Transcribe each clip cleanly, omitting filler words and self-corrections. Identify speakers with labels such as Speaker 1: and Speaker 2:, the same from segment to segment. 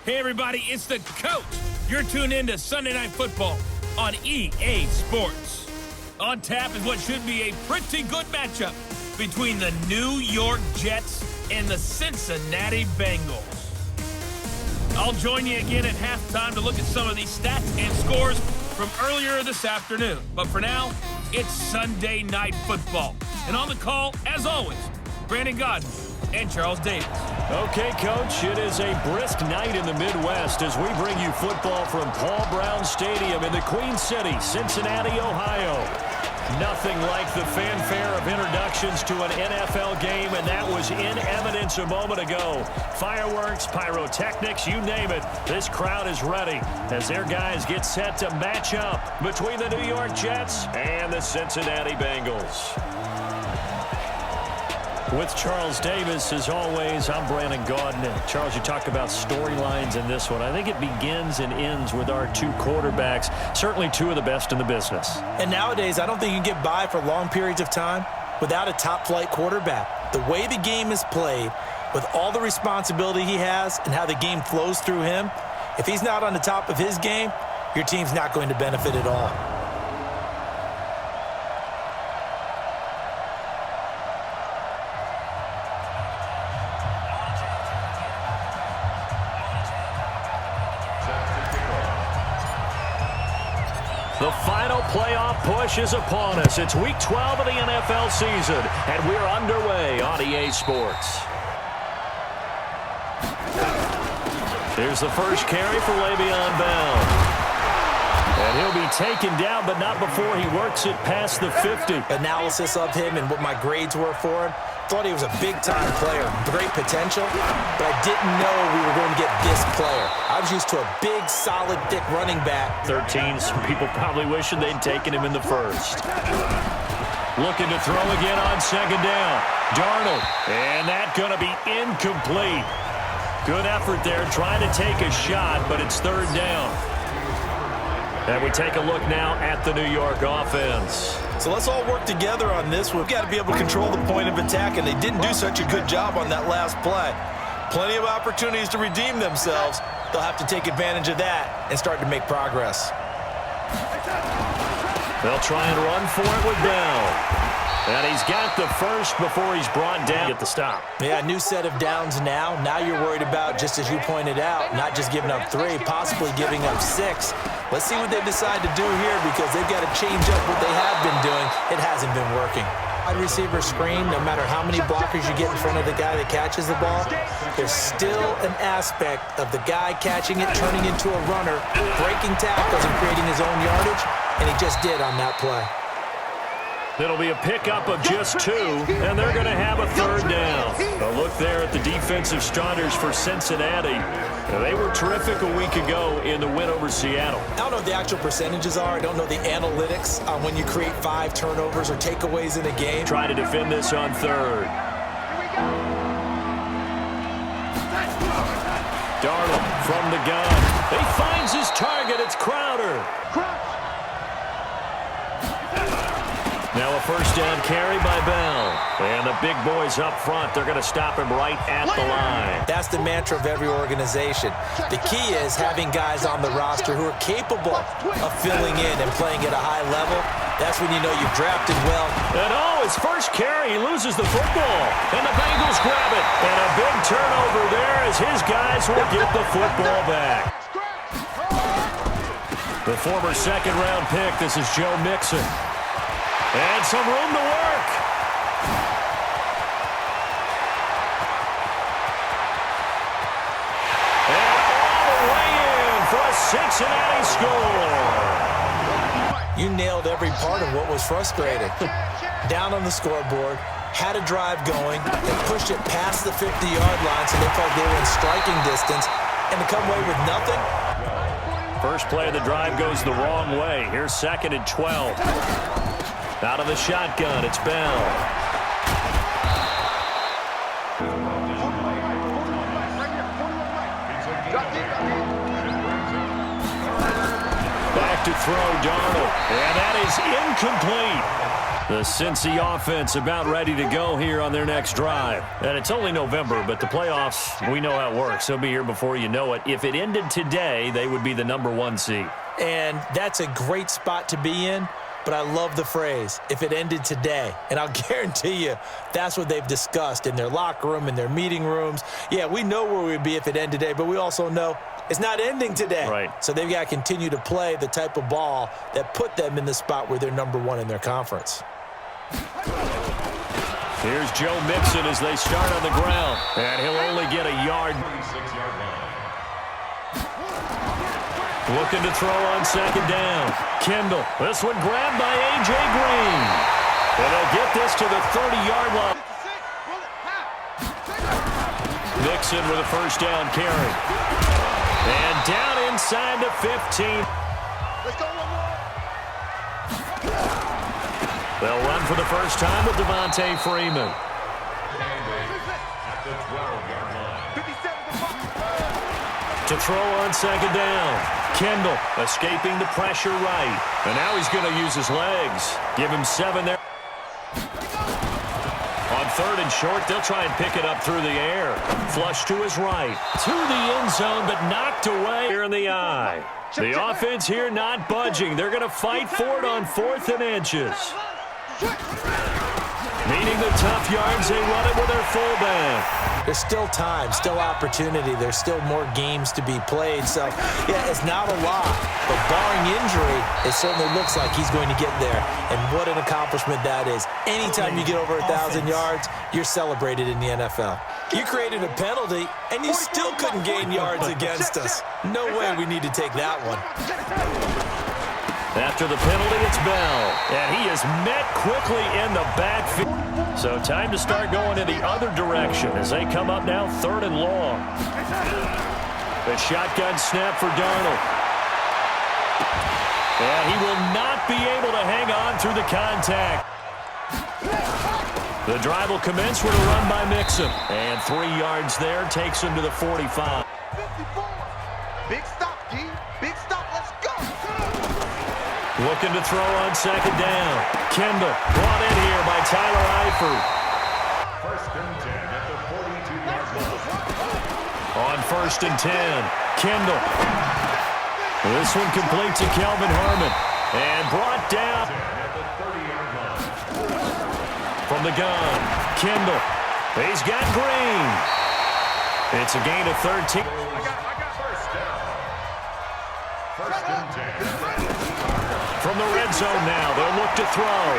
Speaker 1: Hey, everybody, it's the coach. You're tuned in to Sunday Night Football on EA Sports. On tap is what should be a pretty good matchup between the New York Jets and the Cincinnati Bengals. I'll join you again at halftime to look at some of these stats and scores from earlier this afternoon. But for now, it's Sunday Night Football. And on the call, as always, Brandon Godden and Charles Davis.
Speaker 2: Okay, Coach, it is a brisk night in the Midwest as we bring you football from Paul Brown Stadium in the Queen City, Cincinnati, Ohio. Nothing like the fanfare of introductions to an NFL game, and that was in evidence a moment ago. Fireworks, pyrotechnics, you name it. This crowd is ready as their guys get set to match up between the New York Jets and the Cincinnati Bengals. With Charles Davis, as always, I'm Brandon Godden. And Charles, you talk about storylines in this one. I think it begins and ends with our two quarterbacks, certainly two of the best in the business.
Speaker 3: And nowadays, I don't think you can get by for long periods of time without a top-flight quarterback. The way the game is played, with all the responsibility he has and how the game flows through him, if he's not on the top of his game, your team's not going to benefit at all.
Speaker 2: The final playoff push is upon us. It's Week 12 of the NFL season, and we're underway on EA Sports. Here's the first carry for Le'Veon Bell. And he'll be taken down, but not before he works it past the 50.
Speaker 3: Analysis of him and what my grades were for him. Thought he was a big-time player, great potential, but I didn't know we were going to get this player. I was used to a big, solid, thick running back.
Speaker 2: 13, some people probably wishing they'd taken him in the first. Looking to throw again on second down. Darnold, and that going to be incomplete. Good effort there, trying to take a shot, but it's third down. And we take a look now at the New York offense.
Speaker 3: So let's all work together on this. We've got to be able to control the point of attack, and they didn't do such a good job on that last play. Plenty of opportunities to redeem themselves. They'll have to take advantage of that and start to make progress.
Speaker 2: They'll try and run for it with Bell. And he's got the first before he's brought down at the stop.
Speaker 3: Yeah, new set of downs now. Now you're worried about, just as you pointed out, not just giving up 3, possibly giving up 6. Let's see what they decide to do here because they've got to change up what they have been doing. It hasn't been working. Wide receiver screen, no matter how many blockers you get in front of the guy that catches the ball, there's still an aspect of the guy catching it, turning into a runner, breaking tackles and creating his own yardage, and he just did on that play.
Speaker 2: It'll be a pickup of just 2, and they're going to have a third down. A look there at the defensive starters for Cincinnati. They were terrific a week ago in the win over Seattle.
Speaker 3: I don't know what the actual percentages are. I don't know the analytics on when you create 5 turnovers or takeaways in a game.
Speaker 2: Try to defend this on third. Darnold from the gun. He finds his target. It's Crowder. Now a first down carry by Bell. And the big boys up front, they're going to stop him right at the line.
Speaker 3: That's the mantra of every organization. The key is having guys on the roster who are capable of filling in and playing at a high level. That's when you know you've drafted well.
Speaker 2: And his first carry, he loses the football. And the Bengals grab it. And a big turnover there as his guys will get the football back. The former second-round pick, this is Joe Mixon. And some room to work. And all the way in for a Cincinnati score.
Speaker 3: You nailed every part of what was frustrating. Down on the scoreboard, had a drive going, and pushed it past the 50-yard line so they felt they were in striking distance, and to come away with nothing.
Speaker 2: First play of the drive goes the wrong way. Here's 2nd and 12. Out of the shotgun, it's Bell. Back to throw, Darnold. And that is incomplete. The Cincy offense about ready to go here on their next drive. And it's only November, but the playoffs, we know how it works. They'll be here before you know it. If it ended today, they would be the #1 seed.
Speaker 3: And that's a great spot to be in, but I love the phrase, if it ended today. And I'll guarantee you that's what they've discussed in their locker room, in their meeting rooms. Yeah, we know where we'd be if it ended today, but we also know it's not ending today.
Speaker 2: Right.
Speaker 3: So they've got to continue to play the type of ball that put them in the spot where they're #1 in their conference.
Speaker 2: Here's Joe Mixon as they start on the ground. And he'll only get a yard. Looking to throw on second down. Kendall. This one grabbed by A.J. Green. And they'll get this to the 30-yard line. Mixon with a first down carry. And down inside the 15.
Speaker 4: Let's go, one more.
Speaker 2: They'll run for the first time with Devontae Freeman.
Speaker 4: At the 12-yard line. 57
Speaker 2: To throw on second down. Kendall escaping the pressure right. And now he's going to use his legs. Give him 7 there. On third and short, they'll try and pick it up through the air. Flush to his right. To the end zone, but knocked away here in the eye. The offense here not budging. They're going to fight for it on 4th and inches. Needing the tough yards, they run it with their fullback.
Speaker 3: There's still time, still opportunity. There's still more games to be played. So, yeah, it's not a lot. But barring injury, it certainly looks like he's going to get there. And what an accomplishment that is. Anytime you get over 1,000 yards, you're celebrated in the NFL. You created a penalty, and you still couldn't gain yards against us. No way we need to take that one.
Speaker 2: After the penalty, it's Bell. And he is met quickly in the backfield. So time to start going in the other direction as they come up now 3rd and long. The shotgun snap for Darnold. And he will not be able to hang on through the contact. The drive will commence with a run by Mixon. And 3 yards there takes him to the 45.
Speaker 4: 54. Big stop, D. Big stop. Let's go.
Speaker 2: Looking to throw on second down. Kendall brought in here by Tyler Eifert.
Speaker 4: First and 10 at the 42-yard line.
Speaker 2: On 1st and 10, Kendall. This one complete to Kelvin Harmon. And brought down
Speaker 4: At the 30-yard line.
Speaker 2: from the gun. Kendall. He's got Green. It's a gain of 13.
Speaker 4: I got first down. First and 10.
Speaker 2: From the red zone now, they'll look to throw.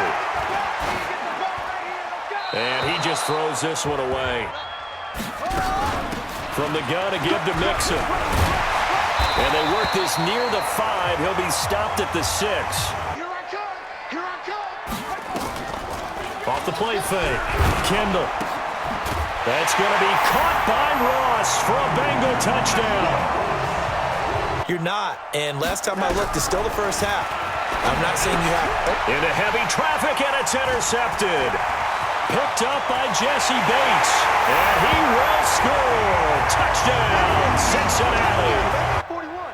Speaker 2: And he just throws this one away. From the gun to give to Mixon. And they work this near the 5. He'll be stopped at the 6.
Speaker 4: Here I come. Here I come.
Speaker 2: Off the play fake. Kendall. That's going to be caught by Ross for a Bengal touchdown.
Speaker 3: You're not. And last time I looked, it's still the first half. I'm not saying you have.
Speaker 2: Into heavy traffic, and it's intercepted. Picked up by Jesse Bates. And he will score. Touchdown, Cincinnati.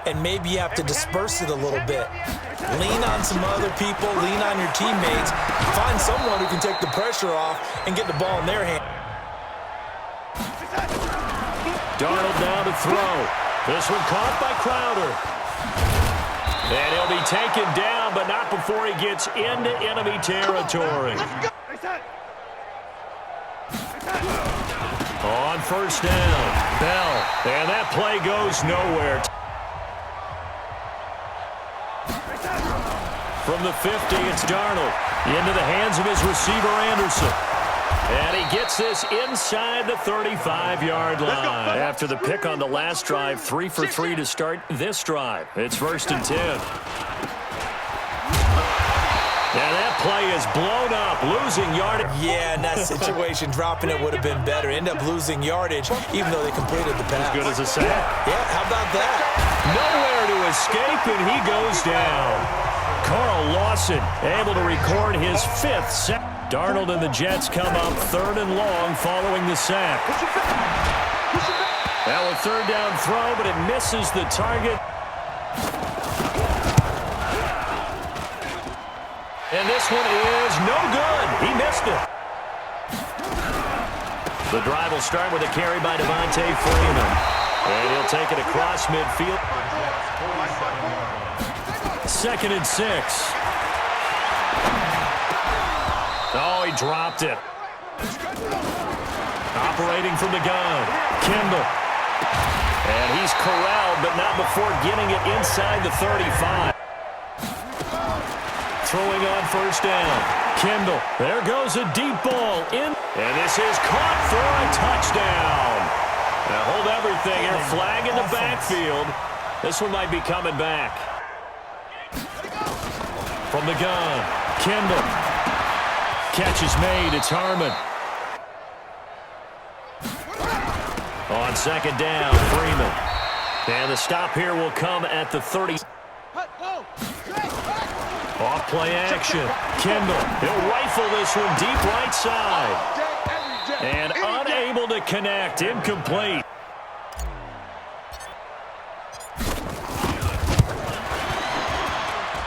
Speaker 3: And maybe you have to disperse it a little bit. Lean on some other people. Lean on your teammates. Find someone who can take the pressure off and get the ball in their hand.
Speaker 2: Darnold now to throw. This one caught by Crowder. And he'll be taken down, but not before he gets into enemy territory. On 1st down, Bell. And that play goes nowhere. From the 50, it's Darnold. Into the hands of his receiver, Anderson. And he gets this inside the 35-yard line. After the pick on the last drive, 3 for 3 to start this drive. It's 1st and 10. And that play is blown up, losing yardage.
Speaker 3: Yeah, in that situation, dropping it would have been better. End up losing yardage, even though they completed the pass.
Speaker 2: As good as a sack.
Speaker 3: Yeah, how about that?
Speaker 2: Nowhere to escape, and he goes down. Carl Lawson able to record his 5th sack. Darnold and the Jets come up 3rd and long following the sack. Now a 3rd down throw, but it misses the target. And this one is no good. He missed it. The drive will start with a carry by Devontae Freeman. And he'll take it across midfield. 2nd and 6. Oh, he dropped it. Operating from the gun. Kendall. And he's corralled, but not before getting it inside the 35. Throwing on 1st down. Kendall. There goes a deep ball in. And this is caught for a touchdown. Now hold everything here. Flag in the backfield. This one might be coming back. From the gun. Kendall. Catch is made. It's Harmon. On 2nd down, Freeman. And the stop here will come at the 30. Off play action. Kendall. He'll rifle this one deep right side. And unable to connect. Incomplete.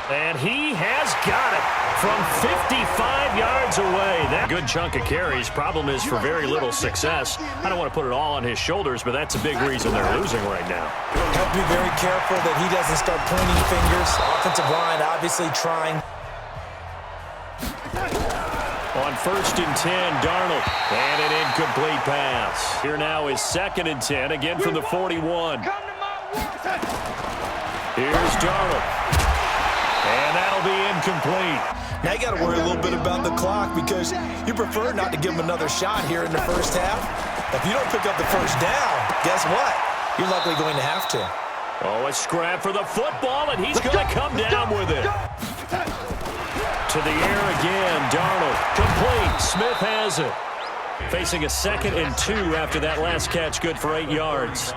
Speaker 2: And he has got it from 55 yards away. That good chunk of carries. Problem is for very little success. I don't want to put it all on his shoulders, but that's a big reason they're losing right now.
Speaker 3: Have to be very careful that he doesn't start pointing fingers. Offensive line obviously trying.
Speaker 2: On 1st and 10, Darnold. And an incomplete pass. Here now is 2nd and 10, again from the 41. Here's Darnold. And that'll be incomplete.
Speaker 3: Now you got to worry a little bit about the clock because you prefer not to give him another shot here in the 1st half. If you don't pick up the 1st down, guess what? You're likely going to have to.
Speaker 2: Oh, a scrap for the football, and he's going to come down with it. To the air again, Darnold. Complete. Smith has it. Facing a 2nd and 2 after that last catch, good for 8 yards.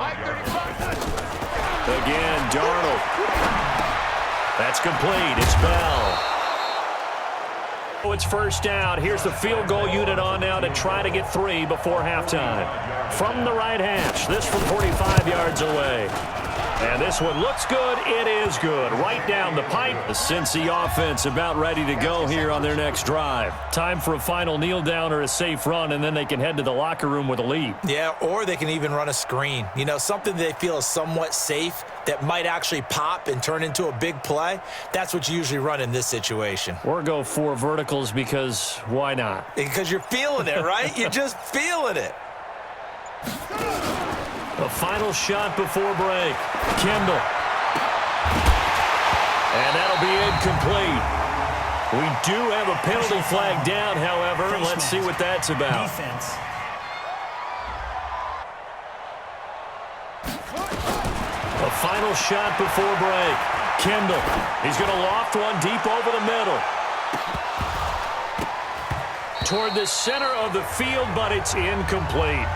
Speaker 2: Again, Darnold. That's complete. It's Bell. Oh, it's 1st down. Here's the field goal unit on now to try to get 3 before halftime. From the right hash. This from 45 yards away. And this one looks good. It is good. Right down the pipe. The Cincy offense about ready to go here on their next drive. Time for a final kneel down or a safe run, and then they can head to the locker room with a lead.
Speaker 3: Yeah, or they can even run a screen. You know, something they feel is somewhat safe that might actually pop and turn into a big play. That's what you usually run in this situation.
Speaker 2: Or go 4 verticals because why not?
Speaker 3: Because you're feeling it, right? You're just feeling it.
Speaker 2: The final shot before break. Kendall. And that'll be incomplete. We do have a penalty flag down, however. Let's see what that's about. A final shot before break. Kendall. He's going to loft one deep over the middle. Toward the center of the field, but it's incomplete.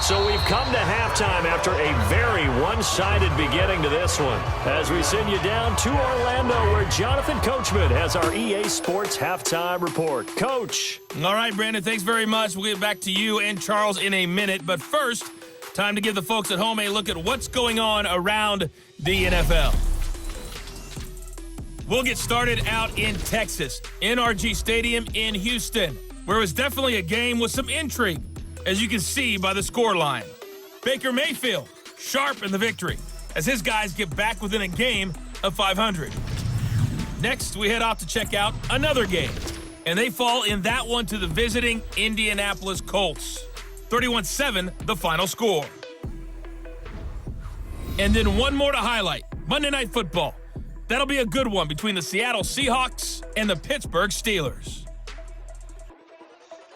Speaker 2: So we've come to halftime after a very one-sided beginning to this one. As we send you down to Orlando, where Jonathan Coachman has our EA Sports Halftime Report. Coach.
Speaker 1: All right, Brandon, thanks very much. We'll get back to you and Charles in a minute. But first, time to give the folks at home a look at what's going on around the NFL. We'll get started out in Texas, NRG Stadium in Houston, where it was definitely a game with some intrigue, as you can see by the scoreline. Baker Mayfield, sharp in the victory, as his guys get back within a game of 500. Next, we head off to check out another game, and they fall in that one to the visiting Indianapolis Colts. 31-7, the final score. And then one more to highlight, Monday Night Football. That'll be a good one between the Seattle Seahawks and the Pittsburgh Steelers.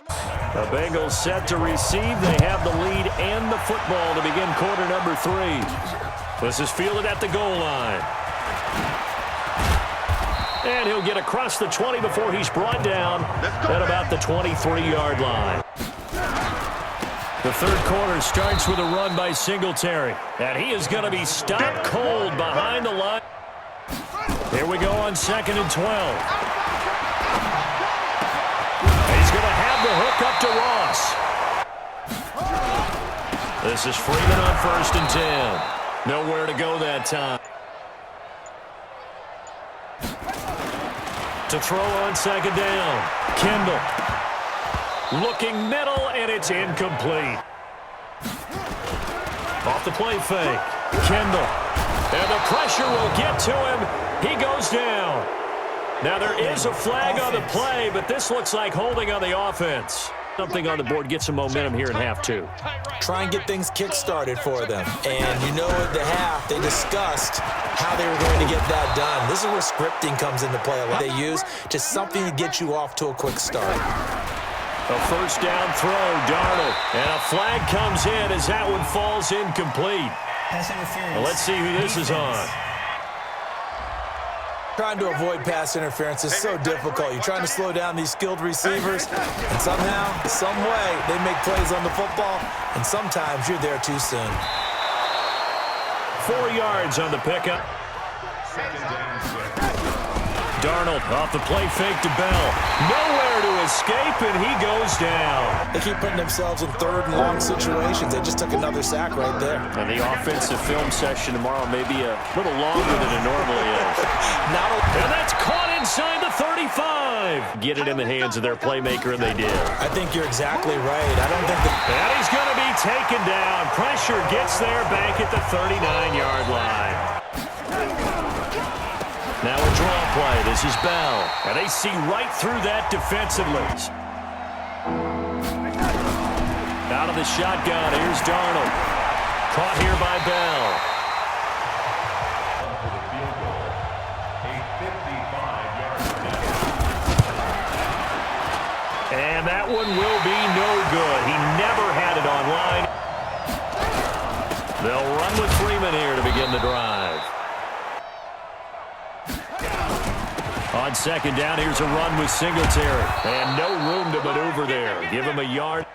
Speaker 2: The Bengals set to receive. They have the lead and the football to begin quarter number 3. This is fielded at the goal line. And he'll get across the 20 before he's brought down at about the 23-yard line. The third quarter starts with a run by Singletary. And he is going to be stopped cold behind the line. Here we go on 2nd and 12. He's going to have the hook up to Ross. This is Freeman on 1st and 10. Nowhere to go that time. To throw on second down. Kendall. Looking middle, and it's incomplete. Off the play fake. Kendall. And the pressure will get to him. He goes down. Now there is a flag on the play, but this looks like holding on the offense. Something on the board, get some momentum here in half two.
Speaker 3: Try and get things kick-started for them. And you know at the half, they discussed how they were going to get that done. This is where scripting comes into play a lot. They use just something to get you off to a quick start.
Speaker 2: A first down throw, Darnold. And a flag comes in as that one falls incomplete. Well, let's see who this is on.
Speaker 3: Trying to avoid pass interference is so difficult. You're trying to slow down these skilled receivers, and somehow, some way, they make plays on the football, and sometimes you're there too soon.
Speaker 2: 4 yards on the pickup. Darnold off the play fake to Bell. Nowhere to escape, and he goes down.
Speaker 3: They keep putting themselves in third and long situations. They just took another sack right there.
Speaker 2: And the offensive film session tomorrow may be a little longer than it normally is. And that's caught inside the 35. Get it in the hands of their playmaker, and they did.
Speaker 3: I think you're exactly right. I don't think
Speaker 2: And he's going to be taken down. Pressure gets there back at the 39-yard line. Now a draw play. This is Bell. And they see right through that defensively. Out of the shotgun. Here's Darnold. Caught here by Bell. And that one will be no good. He never had it online. They'll run with Freeman here to begin the drive. On second down, here's a run with Singletary. And no room to maneuver there. Give him a yard.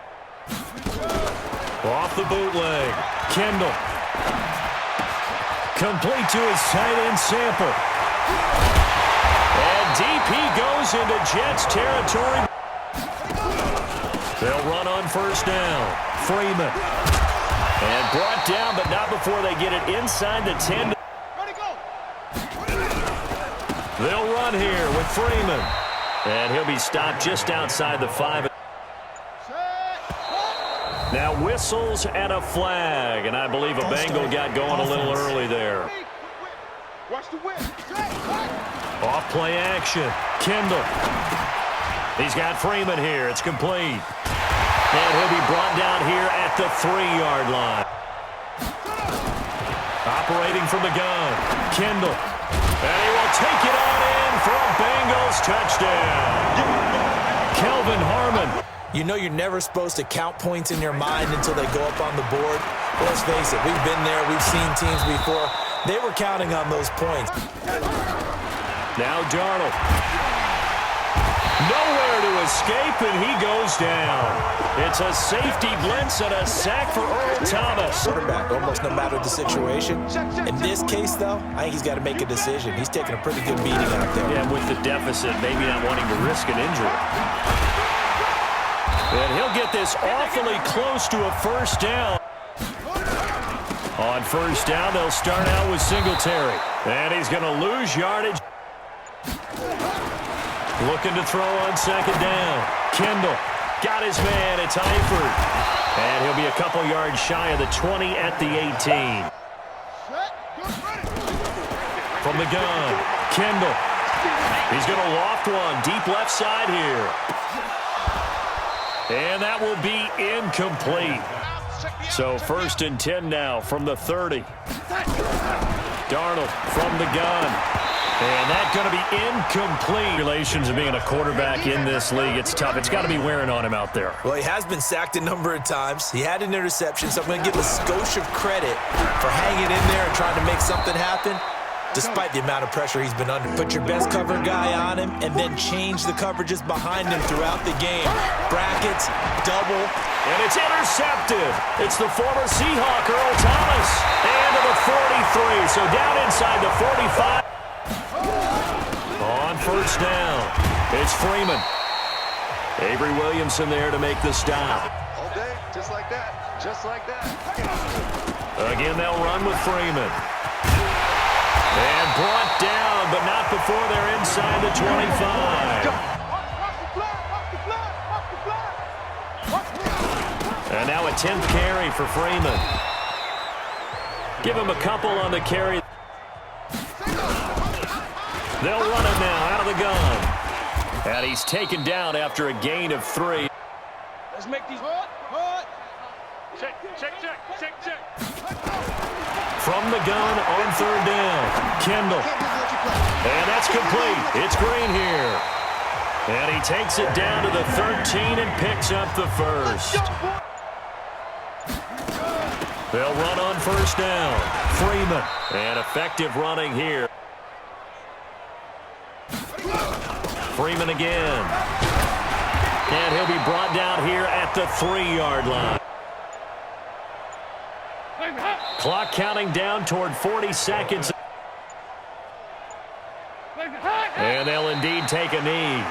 Speaker 2: Off the bootleg. Kendall. Complete to his tight end Sample. And deep he goes into Jets territory. They'll run on first down. Freeman. And brought down, but not before they get it inside the 10. They'll run here with Freeman. And he'll be stopped just outside the 5. Now whistles and a flag. And I believe a Bengal got going a little early there. Off play action. Kendall. He's got Freeman here. It's complete. And he'll be brought down here at the 3-yard line. Operating from the gun. Kendall. And he will take it on in for a Bengals touchdown. Kelvin Harmon.
Speaker 3: You know you're never supposed to count points in your mind until they go up on the board. But let's face it, we've been there. We've seen teams before. They were counting on those points.
Speaker 2: Now Darnold. Nowhere to escape, and he goes down. It's a safety blitz and a sack for Earl Thomas.
Speaker 3: Quarterback, almost no matter the situation. In this case, though, I think he's got to make a decision. He's taking a pretty good beating out there.
Speaker 2: Yeah, with the deficit, maybe not wanting to risk an injury. And he'll get this awfully close to a first down. On first down, they'll start out with Singletary. And he's going to lose yardage. Looking to throw on second down. Kendall got his man. It's Eifert. And he'll be a couple yards shy of the 20 at the 18. From the gun, Kendall. He's going to loft one deep left side here. And that will be incomplete. So 1st and 10 now from the 30. Darnold from the gun. And that's going to be incomplete. Relations of being a quarterback in this league, it's tough. It's got to be wearing on him out there.
Speaker 3: Well, he has been sacked a number of times. He had an interception, so I'm going to give a skosh of credit for hanging in there and trying to make something happen, despite the amount of pressure he's been under. Put your best cover guy on him and then change the coverages behind him throughout the game. Brackets, double.
Speaker 2: And it's intercepted. It's the former Seahawk, Earl Thomas. And to the 43, so down inside the 45. On first down, it's Freeman. Avery Williamson there to make the stop.
Speaker 4: All day, just like that, just like that.
Speaker 2: Again, they'll run with Freeman. And brought down, but not before they're inside the 25. And now a 10th carry for Freeman. Give him a couple on the carry. They'll run it now out of the gun. And he's taken down after a gain of 3.
Speaker 5: Let's make these. Check.
Speaker 2: From the gun on 3rd down. Kendall. And that's complete. It's Green here. And he takes it down to the 13 and picks up the first. They'll run on 1st down. Freeman. And effective running here. Freeman again. And he'll be brought down here at the 3-yard line. Clock counting down toward 40 seconds. And they'll indeed take a knee.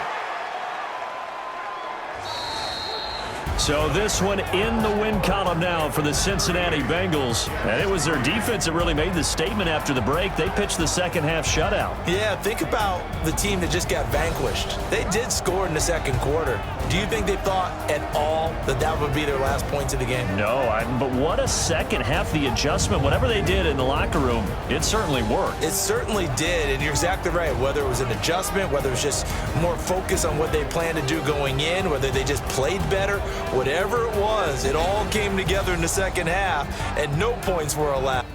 Speaker 2: So this one in the win column now for the Cincinnati Bengals. And it was their defense that really made the statement after the break. They pitched the second-half shutout.
Speaker 3: Yeah, think about the team that just got vanquished. They did score in the 2nd quarter. Do you think they thought at all that that would be their last points of the game?
Speaker 2: No, but what a second half. The adjustment, whatever they did in the locker room, it certainly worked.
Speaker 3: It certainly did, and you're exactly right. Whether it was an adjustment, whether it was just more focus on what they planned to do going in, whether they just played better, whatever it was, it all came together in the 2nd half, and no points were allowed.